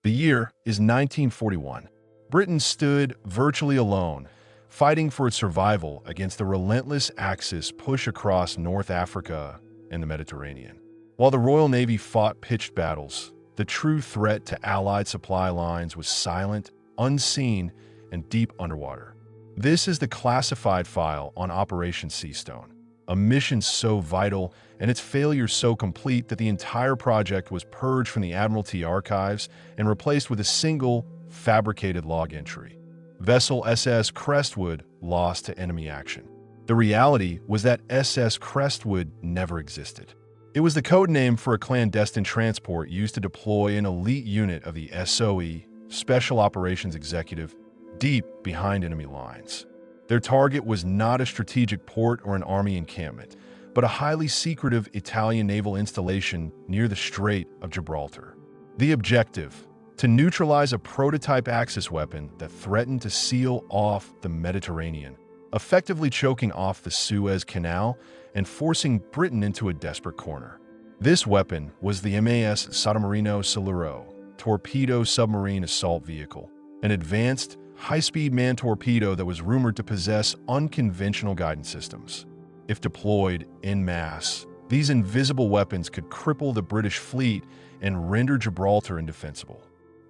The year is 1941. Britain stood virtually alone, fighting for its survival against the relentless Axis push across North Africa and the Mediterranean. While the Royal Navy fought pitched battles, the true threat to Allied supply lines was silent, unseen, and deep underwater. This is the classified file on Operation Seastone, a mission so vital and its failure so complete that the entire project was purged from the Admiralty archives and replaced with a single, fabricated log entry. Vessel SS Crestwood lost to enemy action. The reality was that SS Crestwood never existed. It was the code name for a clandestine transport used to deploy an elite unit of the SOE, Special Operations Executive, deep behind enemy lines. Their target was not a strategic port or an army encampment, but a highly secretive Italian naval installation near the Strait of Gibraltar. The objective: to neutralize a prototype Axis weapon that threatened to seal off the Mediterranean, effectively choking off the Suez Canal and forcing Britain into a desperate corner. This weapon was the MAS Sottomarino Siluro torpedo submarine assault vehicle, an advanced, high-speed man torpedo that was rumored to possess unconventional guidance systems. If deployed en masse, these invisible weapons could cripple the British fleet and render Gibraltar indefensible.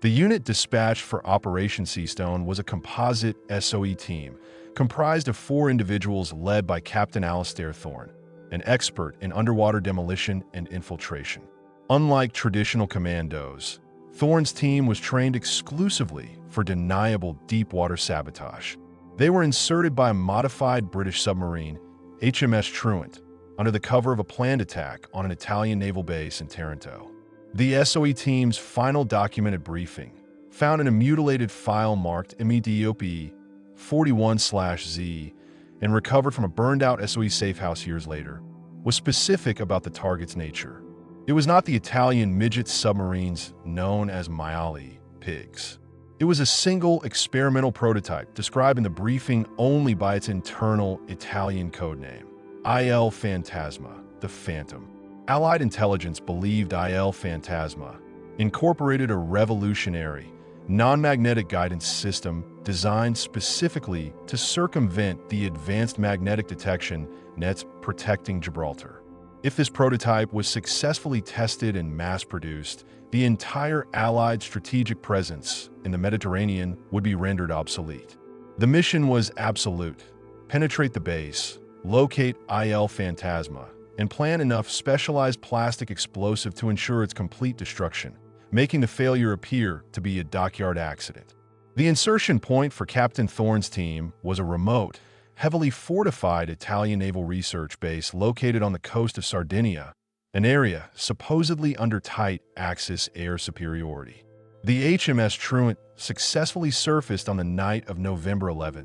The unit dispatched for Operation Seastone was a composite SOE team comprised of 4 individuals led by Captain Alastair Thorne, an expert in underwater demolition and infiltration. Unlike traditional commandos, Thorne's team was trained exclusively for deniable deep-water sabotage. They were inserted by a modified British submarine, HMS Truant, under the cover of a planned attack on an Italian naval base in Taranto. The SOE team's final documented briefing, found in a mutilated file marked MEDOP 41/Z and recovered from a burned-out SOE safehouse years later, was specific about the target's nature. It was not the Italian midget submarines known as maiali pigs. It was a single experimental prototype described in the briefing only by its internal Italian codename, IL Phantasma, the Phantom. Allied intelligence believed IL Phantasma incorporated a revolutionary, non-magnetic guidance system designed specifically to circumvent the advanced magnetic detection nets protecting Gibraltar. If this prototype was successfully tested and mass-produced, the entire Allied strategic presence in the Mediterranean would be rendered obsolete. The mission was absolute: penetrate the base, locate IL Phantasma, and plant enough specialized plastic explosive to ensure its complete destruction, making the failure appear to be a dockyard accident. The insertion point for Captain Thorne's team was a remote, heavily fortified Italian naval research base located on the coast of Sardinia, an area supposedly under tight Axis air superiority. The HMS Truant successfully surfaced on the night of November 11,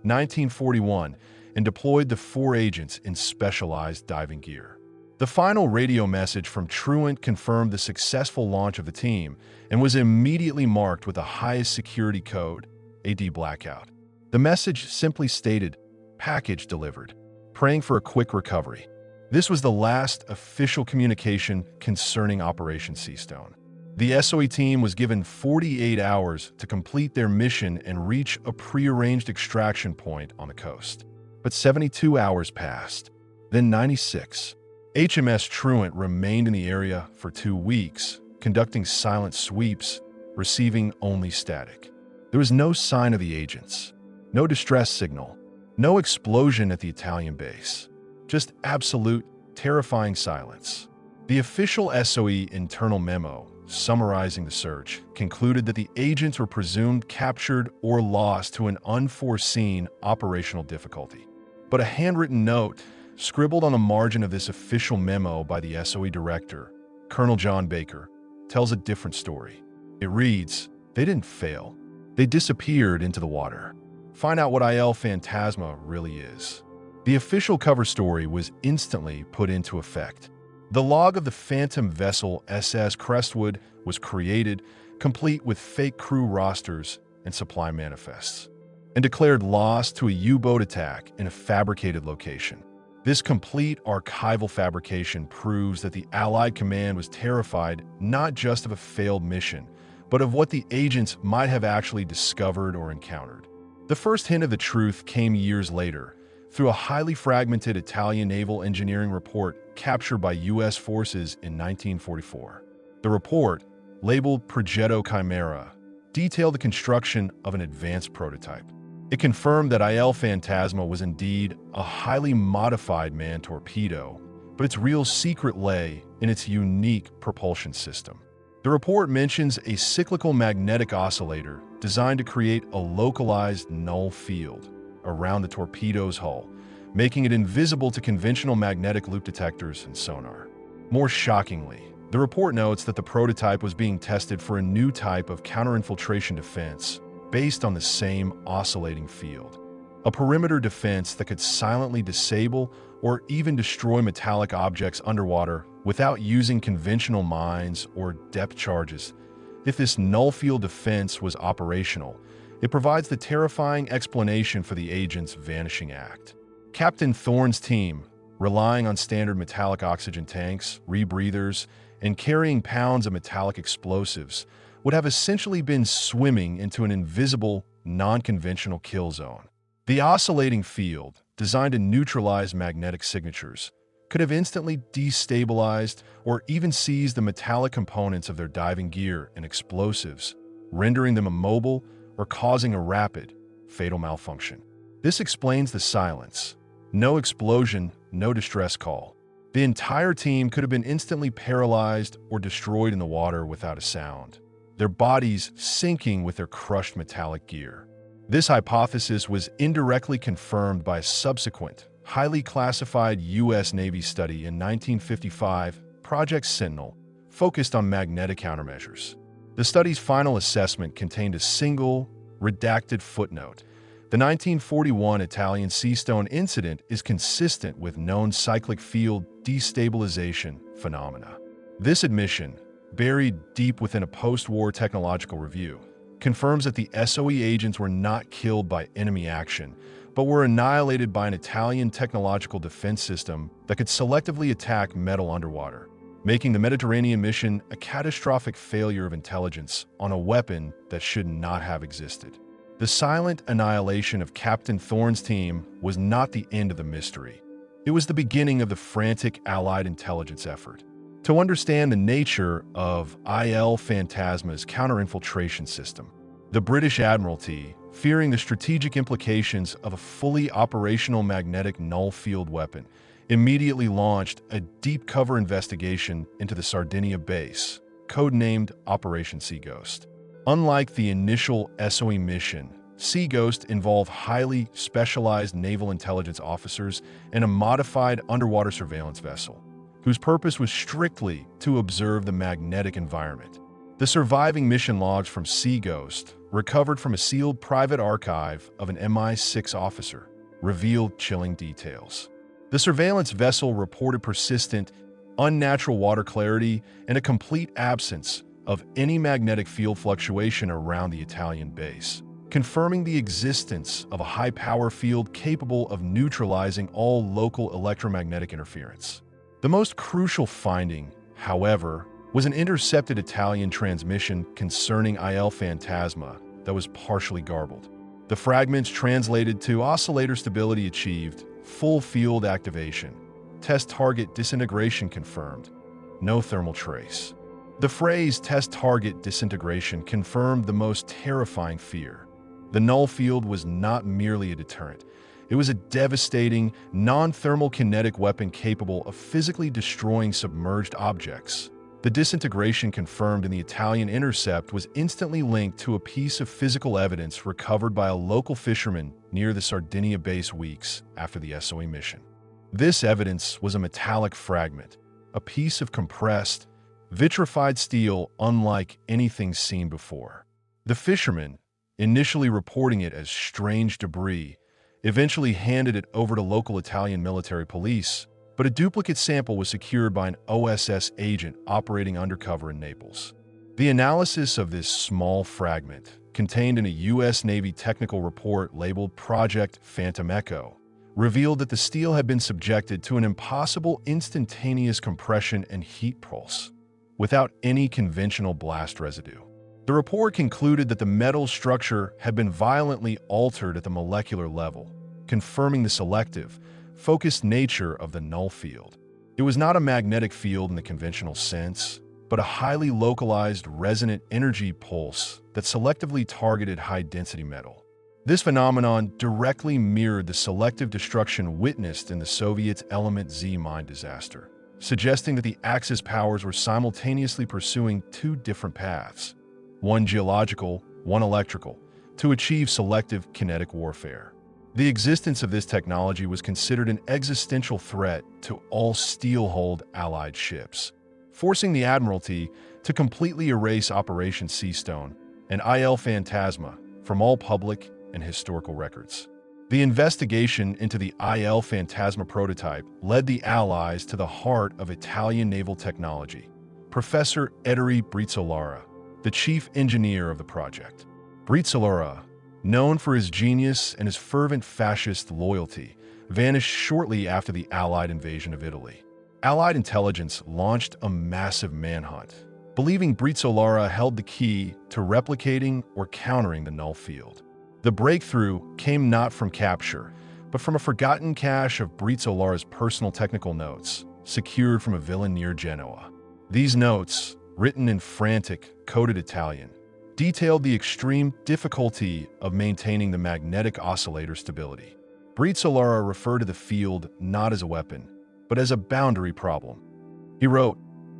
1941, and deployed the 4 agents in specialized diving gear. The final radio message from Truant confirmed the successful launch of the team and was immediately marked with the highest security code, AD Blackout. The message simply stated, "Package delivered. Praying for a quick recovery." This was the last official communication concerning Operation Seastone. The SOE team was given 48 hours to complete their mission and reach a prearranged extraction point on the coast. But 72 hours passed, then 96. HMS Truant remained in the area for 2 weeks, conducting silent sweeps, receiving only static. There was no sign of the agents, no distress signal, no explosion at the Italian base, just absolute, terrifying silence. The official SOE internal memo, summarizing the search, concluded that the agents were presumed captured or lost to an unforeseen operational difficulty. But a handwritten note, scribbled on the margin of this official memo by the SOE director, Colonel John Baker, tells a different story. It reads, "They didn't fail. They disappeared into the water. Find out what IL Phantasma really is." The official cover story was instantly put into effect. The log of the Phantom vessel SS Crestwood was created, complete with fake crew rosters and supply manifests, and declared lost to a U-boat attack in a fabricated location. This complete archival fabrication proves that the Allied command was terrified not just of a failed mission, but of what the agents might have actually discovered or encountered. The first hint of the truth came years later, through a highly fragmented Italian naval engineering report captured by U.S. forces in 1944. The report, labeled Progetto Chimera, detailed the construction of an advanced prototype. It confirmed that IL Phantasma was indeed a highly modified manned torpedo, but its real secret lay in its unique propulsion system. The report mentions a cyclical magnetic oscillator designed to create a localized null field around the torpedo's hull, making it invisible to conventional magnetic loop detectors and sonar. More shockingly, the report notes that the prototype was being tested for a new type of counterinfiltration defense based on the same oscillating field. A perimeter defense that could silently disable or even destroy metallic objects underwater without using conventional mines or depth charges. If this null field defense was operational, it provides the terrifying explanation for the agent's vanishing act. Captain Thorne's team, relying on standard metallic oxygen tanks, rebreathers, and carrying pounds of metallic explosives, would have essentially been swimming into an invisible, non-conventional kill zone. The oscillating field, designed to neutralize magnetic signatures, could have instantly destabilized or even seized the metallic components of their diving gear and explosives, rendering them immobile or causing a rapid, fatal malfunction. This explains the silence. No explosion, no distress call. The entire team could have been instantly paralyzed or destroyed in the water without a sound, their bodies sinking with their crushed metallic gear. This hypothesis was indirectly confirmed by a subsequent, highly classified U.S. Navy study in 1955, Project Sentinel, focused on magnetic countermeasures. The study's final assessment contained a single, redacted footnote. The 1941 Italian Seastone incident is consistent with known cyclic field destabilization phenomena. This admission, buried deep within a post-war technological review, confirms that the SOE agents were not killed by enemy action, but were annihilated by an Italian technological defense system that could selectively attack metal underwater, making the Mediterranean mission a catastrophic failure of intelligence on a weapon that should not have existed. The silent annihilation of Captain Thorne's team was not the end of the mystery. It was the beginning of the frantic Allied intelligence effort to understand the nature of IL Phantasma's counterinfiltration system. The British Admiralty, fearing the strategic implications of a fully operational magnetic null field weapon, immediately launched a deep cover investigation into the Sardinia base, codenamed Operation Sea Ghost. Unlike the initial SOE mission, Sea Ghost involved highly specialized naval intelligence officers and a modified underwater surveillance vessel, whose purpose was strictly to observe the magnetic environment. The surviving mission logs from Sea Ghost, recovered from a sealed private archive of an MI6 officer, revealed chilling details. The surveillance vessel reported persistent, unnatural water clarity and a complete absence of any magnetic field fluctuation around the Italian base, confirming the existence of a high-power field capable of neutralizing all local electromagnetic interference. The most crucial finding, however, was an intercepted Italian transmission concerning IL Phantasma that was partially garbled. The fragments translated to oscillator stability achieved, full field activation, test target disintegration confirmed, no thermal trace. The phrase test target disintegration confirmed the most terrifying fear. The null field was not merely a deterrent. It was a devastating, non-thermal kinetic weapon capable of physically destroying submerged objects. The disintegration confirmed in the Italian intercept was instantly linked to a piece of physical evidence recovered by a local fisherman near the Sardinia base weeks after the SOE mission. This evidence was a metallic fragment, a piece of compressed, vitrified steel unlike anything seen before. The fisherman, initially reporting it as strange debris, eventually handed it over to local Italian military police, but a duplicate sample was secured by an OSS agent operating undercover in Naples. The analysis of this small fragment, contained in a U.S. Navy technical report labeled Project Phantom Echo, revealed that the steel had been subjected to an impossible instantaneous compression and heat pulse, without any conventional blast residue. The report concluded that the metal structure had been violently altered at the molecular level, confirming the selective, focused nature of the null field. It was not a magnetic field in the conventional sense, but a highly localized resonant energy pulse that selectively targeted high-density metal. This phenomenon directly mirrored the selective destruction witnessed in the Soviets' Element Z mine disaster, suggesting that the Axis powers were simultaneously pursuing two different paths, one geological, one electrical, to achieve selective kinetic warfare. The existence of this technology was considered an existential threat to all steel-hulled Allied ships, forcing the Admiralty to completely erase Operation Seastone and IL Phantasma from all public and historical records. The investigation into the IL Phantasma prototype led the Allies to the heart of Italian naval technology, Professor Ettore Brizzolari, the chief engineer of the project. Brizzolari, known for his genius and his fervent fascist loyalty, vanished shortly after the Allied invasion of Italy. Allied intelligence launched a massive manhunt, believing Brizzolari held the key to replicating or countering the null field. The breakthrough came not from capture, but from a forgotten cache of Brizzolari's personal technical notes, secured from a villa near Genoa. These notes, written in frantic, coded Italian, detailed the extreme difficulty of maintaining the magnetic oscillator stability. Brizzolari referred to the field not as a weapon, but as a boundary problem. He wrote,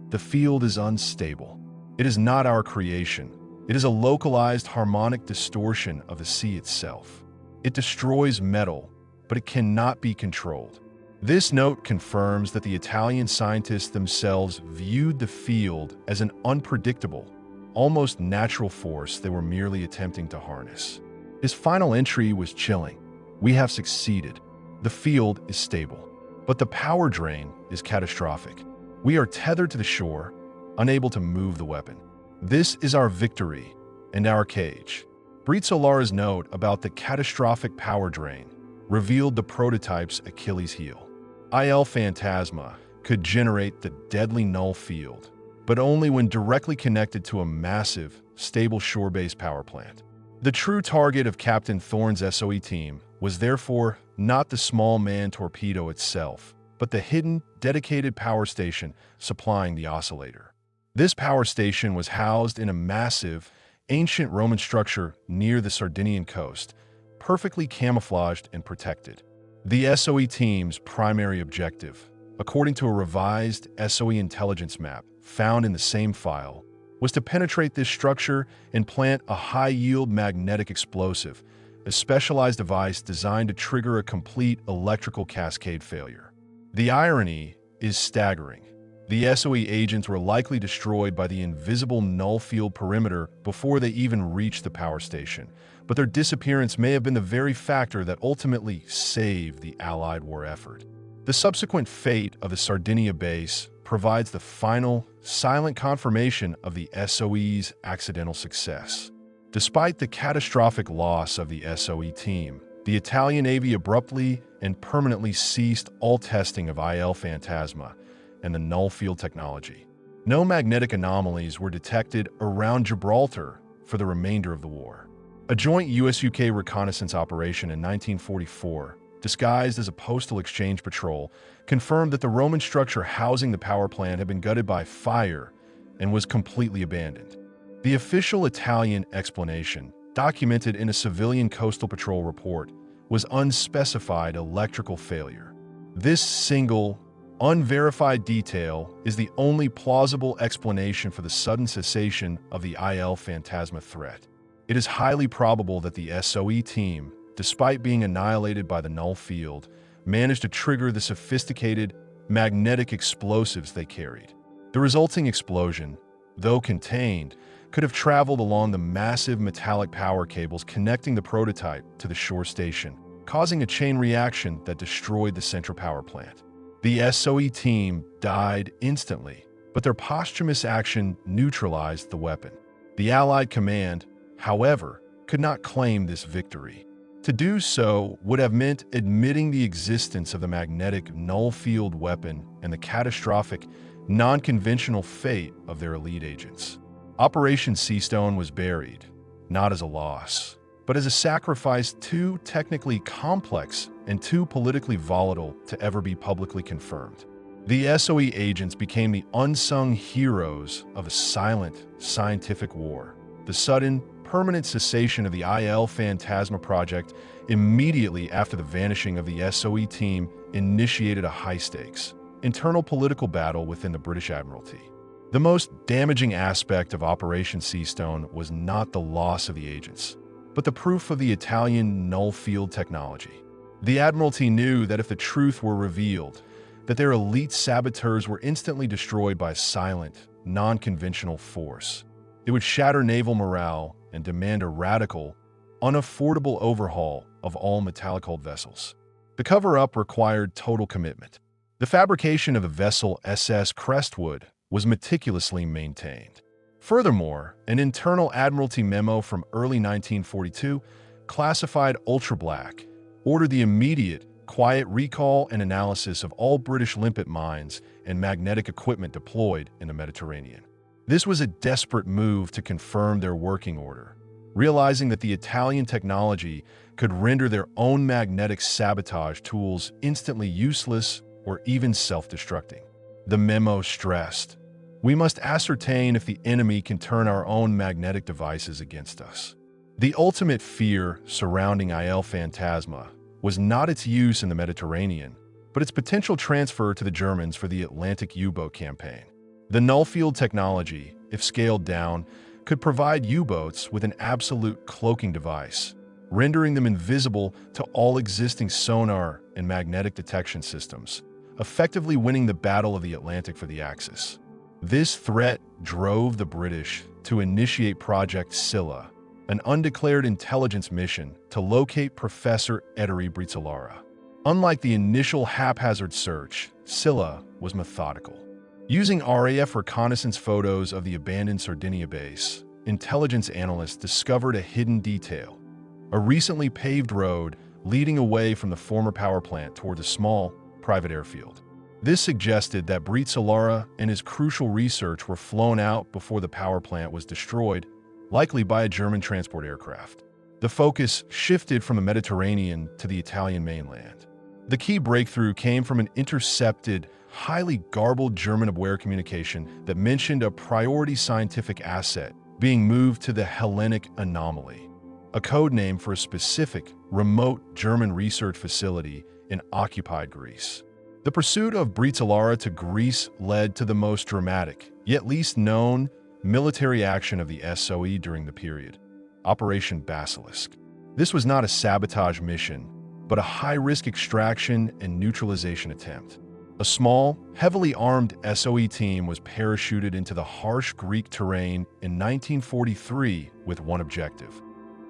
"The field is unstable. It is not our creation. It is a localized harmonic distortion of the sea itself. It destroys metal, but it cannot be controlled." This note confirms that the Italian scientists themselves viewed the field as an unpredictable, almost natural force they were merely attempting to harness. His final entry was chilling. "We have succeeded. The field is stable, but the power drain is catastrophic. We are tethered to the shore, unable to move the weapon. This is our victory and our cage." Brizzolari's note about the catastrophic power drain revealed the prototype's Achilles heel. IL Phantasma could generate the deadly null field, but only when directly connected to a massive, stable shore-based power plant. The true target of Captain Thorne's SOE team was therefore not the small man torpedo itself, but the hidden, dedicated power station supplying the oscillator. This power station was housed in a massive, ancient Roman structure near the Sardinian coast, perfectly camouflaged and protected. The SOE team's primary objective, according to a revised SOE intelligence map found in the same file, was to penetrate this structure and plant a high-yield magnetic explosive, a specialized device designed to trigger a complete electrical cascade failure. The irony is staggering. The SOE agents were likely destroyed by the invisible null field perimeter before they even reached the power station, but their disappearance may have been the very factor that ultimately saved the Allied war effort. The subsequent fate of the Sardinia base provides the final, silent confirmation of the SOE's accidental success. Despite the catastrophic loss of the SOE team, the Italian Navy abruptly and permanently ceased all testing of IL Phantasma and the null field technology. No magnetic anomalies were detected around Gibraltar for the remainder of the war. A joint US-UK reconnaissance operation in 1944, disguised as a postal exchange patrol, confirmed that the Roman structure housing the power plant had been gutted by fire and was completely abandoned. The official Italian explanation, documented in a civilian coastal patrol report, was unspecified electrical failure. This single, unverified detail is the only plausible explanation for the sudden cessation of the IL Phantasma threat. It is highly probable that the SOE team, despite being annihilated by the null field, managed to trigger the sophisticated magnetic explosives they carried. The resulting explosion, though contained, could have traveled along the massive metallic power cables connecting the prototype to the shore station, causing a chain reaction that destroyed the central power plant. The SOE team died instantly, but their posthumous action neutralized the weapon. The Allied command, however, could not claim this victory. To do so would have meant admitting the existence of the magnetic null field weapon and the catastrophic, non-conventional fate of their elite agents. Operation Seastone was buried, not as a loss, but as a sacrifice too technically complex and too politically volatile to ever be publicly confirmed. The SOE agents became the unsung heroes of a silent, scientific war. The sudden, permanent cessation of the IL Phantasma project immediately after the vanishing of the SOE team initiated a high-stakes, internal political battle within the British Admiralty. The most damaging aspect of Operation Seastone was not the loss of the agents, but the proof of the Italian null field technology. The Admiralty knew that if the truth were revealed, that their elite saboteurs were instantly destroyed by a silent, non-conventional force. It would shatter naval morale and demand a radical, unaffordable overhaul of all metallic-hulled vessels. The cover-up required total commitment. The fabrication of the vessel SS Crestwood was meticulously maintained. Furthermore, an internal Admiralty memo from early 1942, classified ultra-black, ordered the immediate, quiet recall and analysis of all British limpet mines and magnetic equipment deployed in the Mediterranean. This was a desperate move to confirm their working order, realizing that the Italian technology could render their own magnetic sabotage tools instantly useless or even self-destructing. The memo stressed, "We must ascertain if the enemy can turn our own magnetic devices against us." The ultimate fear surrounding IL Phantasma was not its use in the Mediterranean, but its potential transfer to the Germans for the Atlantic U-boat campaign. The null-field technology, if scaled down, could provide U-boats with an absolute cloaking device, rendering them invisible to all existing sonar and magnetic detection systems, effectively winning the Battle of the Atlantic for the Axis. This threat drove the British to initiate Project Scylla, an undeclared intelligence mission to locate Professor Ettore Brizolara. Unlike the initial haphazard search, Scylla was methodical. Using RAF reconnaissance photos of the abandoned Sardinia base, intelligence analysts discovered a hidden detail: a recently paved road leading away from the former power plant toward a small, private airfield. This suggested that Brizolara and his crucial research were flown out before the power plant was destroyed, likely by a German transport aircraft. The focus shifted from the Mediterranean to the Italian mainland. The key breakthrough came from an intercepted, highly garbled German-aware communication that mentioned a priority scientific asset being moved to the Hellenic Anomaly, a code name for a specific, remote German research facility in occupied Greece. The pursuit of Brizolara to Greece led to the most dramatic, yet least known, military action of the SOE during the period, Operation Basilisk. This was not a sabotage mission, but a high-risk extraction and neutralization attempt. A small, heavily armed SOE team was parachuted into the harsh Greek terrain in 1943 with one objective: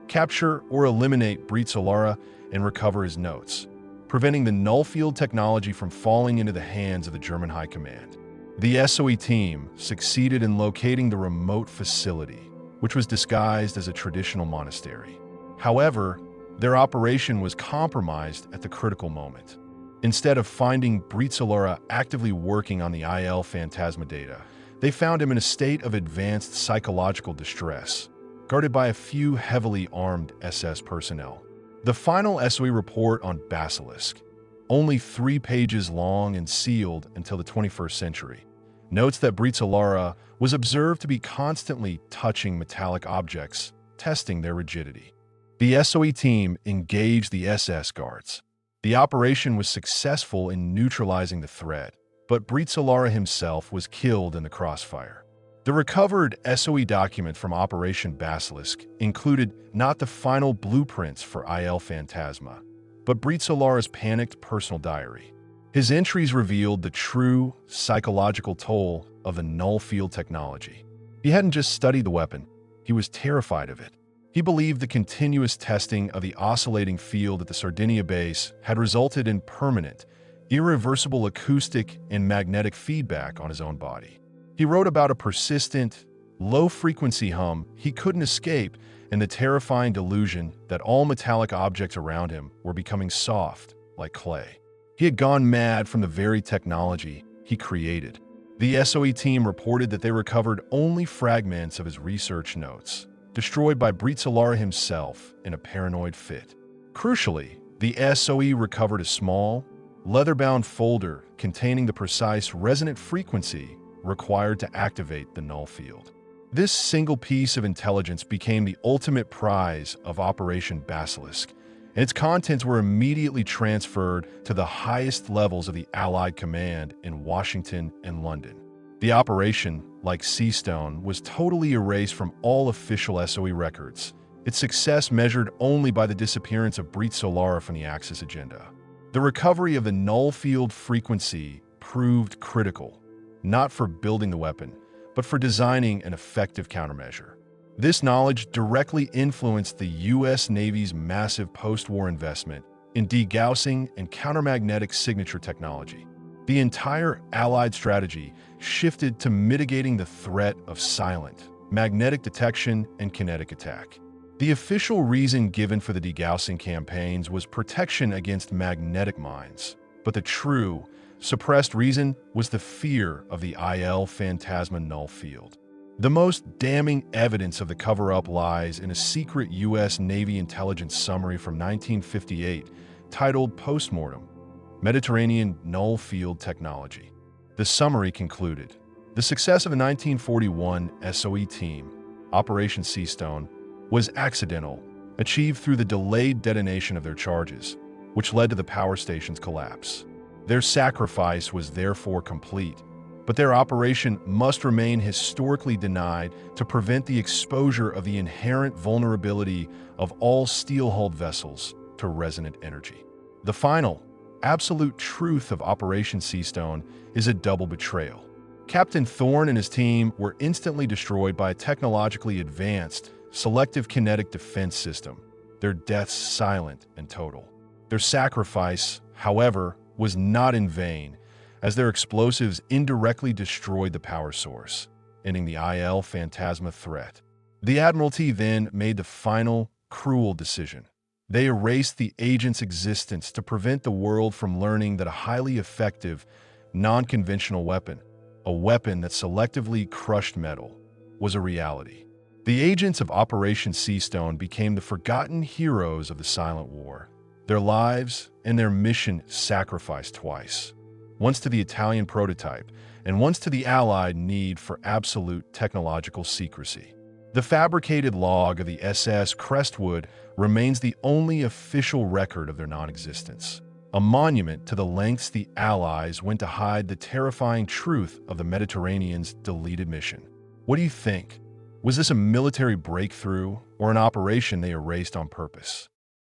capture or eliminate Brizolara and recover his notes, preventing the null-field technology from falling into the hands of the German High Command. The SOE team succeeded in locating the remote facility, which was disguised as a traditional monastery. However, their operation was compromised at the critical moment. Instead of finding Brizolara actively working on the IL Phantasma data, they found him in a state of advanced psychological distress, guarded by a few heavily armed SS personnel. The final SOE report on Basilisk, only 3 pages long and sealed until the 21st century, notes that Brizolara was observed to be constantly touching metallic objects, testing their rigidity. The SOE team engaged the SS guards. The operation was successful in neutralizing the threat, but Brizolara himself was killed in the crossfire. The recovered SOE document from Operation Basilisk included not the final blueprints for IL Phantasma, but Brizolara's panicked personal diary. His entries revealed the true psychological toll of the null-field technology. He hadn't just studied the weapon, he was terrified of it. He believed the continuous testing of the oscillating field at the Sardinia base had resulted in permanent, irreversible acoustic and magnetic feedback on his own body. He wrote about a persistent, low-frequency hum he couldn't escape and the terrifying delusion that all metallic objects around him were becoming soft, like clay. He had gone mad from the very technology he created. The SOE team reported that they recovered only fragments of his research notes, destroyed by British SOE himself in a paranoid fit. Crucially, the SOE recovered a small, leather-bound folder containing the precise resonant frequency required to activate the null field. This single piece of intelligence became the ultimate prize of Operation Basilisk, and its contents were immediately transferred to the highest levels of the Allied command in Washington and London. The operation, like Seastone, was totally erased from all official SOE records, its success measured only by the disappearance of British SOE from the Axis agenda. The recovery of the null field frequency proved critical, not for building the weapon, but for designing an effective countermeasure. This knowledge directly influenced the U.S. Navy's massive post-war investment in degaussing and countermagnetic signature technology. The entire Allied strategy shifted to mitigating the threat of silent, magnetic detection and kinetic attack. The official reason given for the degaussing campaigns was protection against magnetic mines, but the true, suppressed reason was the fear of the IL Phantasma null field. The most damning evidence of the cover-up lies in a secret U.S. Navy intelligence summary from 1958 titled Postmortem, Mediterranean Null Field Technology. The summary concluded, the success of the 1941 SOE team, Operation Seastone, was accidental, achieved through the delayed detonation of their charges, which led to the power station's collapse. Their sacrifice was therefore complete, but their operation must remain historically denied to prevent the exposure of the inherent vulnerability of all steel-hulled vessels to resonant energy. The final, absolute truth of Operation Seastone is a double betrayal. Captain Thorne and his team were instantly destroyed by a technologically advanced, selective kinetic defense system, their deaths silent and total. Their sacrifice, however, was not in vain, as their explosives indirectly destroyed the power source, ending the IL Phantasma threat. The Admiralty then made the final, cruel decision. They erased the agent's existence to prevent the world from learning that a highly effective, non-conventional weapon, a weapon that selectively crushed metal, was a reality. The agents of Operation Seastone became the forgotten heroes of the Silent War, their lives and their mission sacrificed twice. Once to the Italian prototype, and once to the Allied need for absolute technological secrecy. The fabricated log of the SS Crestwood remains the only official record of their non-existence, a monument to the lengths the Allies went to hide the terrifying truth of the Mediterranean's deleted mission. What do you think? Was this a military breakthrough or an operation they erased on purpose?